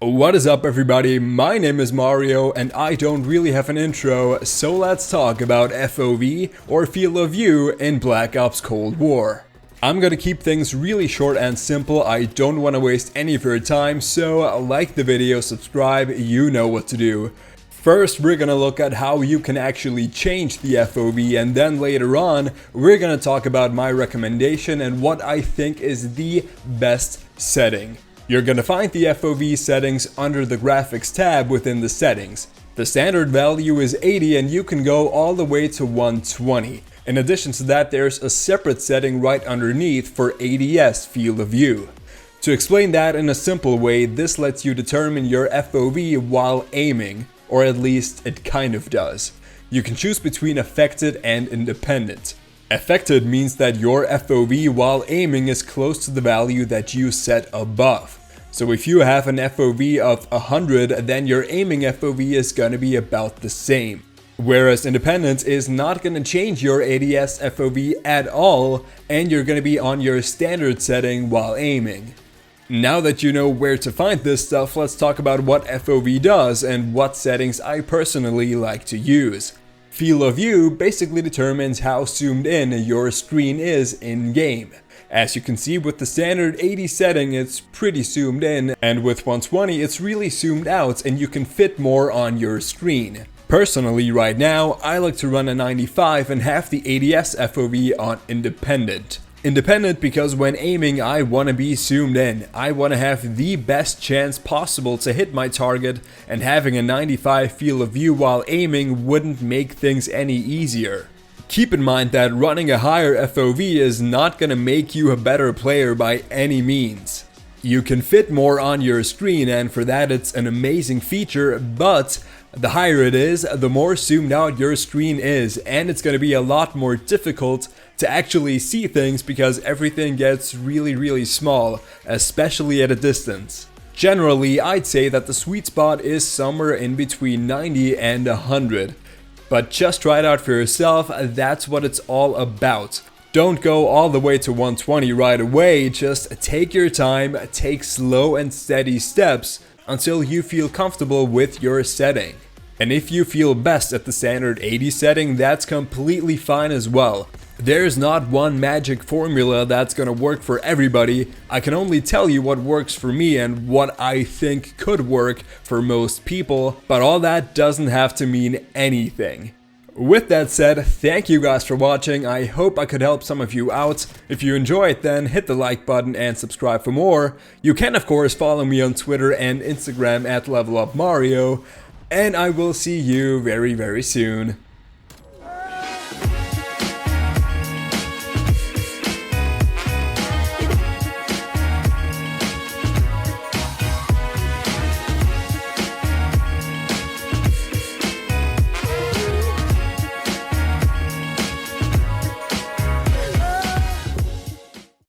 What is up everybody, my name is Mario and I don't really have an intro, so let's talk about FOV or Field of View in Black Ops Cold War. I'm gonna keep things really short and simple, I don't want to waste any of your time, so like the video, subscribe, you know what to do. First, we're gonna look at how you can actually change the FOV, and then later on, we're gonna talk about my recommendation and what I think is the best setting. You're gonna find the FOV settings under the graphics tab within the settings. The standard value is 80 and you can go all the way to 120. In addition to that, there's a separate setting right underneath for ADS field of view. To explain that in a simple way, this lets you determine your FOV while aiming, or at least it kind of does. You can choose between affected and independent. Affected means that your FOV while aiming is close to the value that you set above. So if you have an FOV of 100, then your aiming FOV is gonna be about the same. Whereas independent is not gonna change your ADS FOV at all, and you're gonna be on your standard setting while aiming. Now that you know where to find this stuff, let's talk about what FOV does and what settings I personally like to use. Field of view basically determines how zoomed in your screen is in-game. As you can see, with the standard 80 setting it's pretty zoomed in, and with 120 it's really zoomed out and you can fit more on your screen. Personally right now, I like to run a 95 and have the ADS FOV on independent. Independent because when aiming I want to be zoomed in. I want to have the best chance possible to hit my target, and having a 95 field of view while aiming wouldn't make things any easier. Keep in mind that running a higher FOV is not going to make you a better player by any means. You can fit more on your screen, and for that it's an amazing feature, but the higher it is, the more zoomed out your screen is, and it's going to be a lot more difficult to actually see things because everything gets really small, especially at a distance. Generally, I'd say that the sweet spot is somewhere in between 90 and 100. But just try it out for yourself, that's what it's all about. Don't go all the way to 120 right away, just take your time, take slow and steady steps until you feel comfortable with your setting. And if you feel best at the standard 80 setting, that's completely fine as well. There's not one magic formula that's gonna work for everybody. I can only tell you what works for me and what I think could work for most people, but all that doesn't have to mean anything. With that said, thank you guys for watching. I hope I could help some of you out. If you enjoyed, then hit the like button and subscribe for more. You can of course follow me on Twitter and Instagram at LevelUpMario, and I will see you very soon.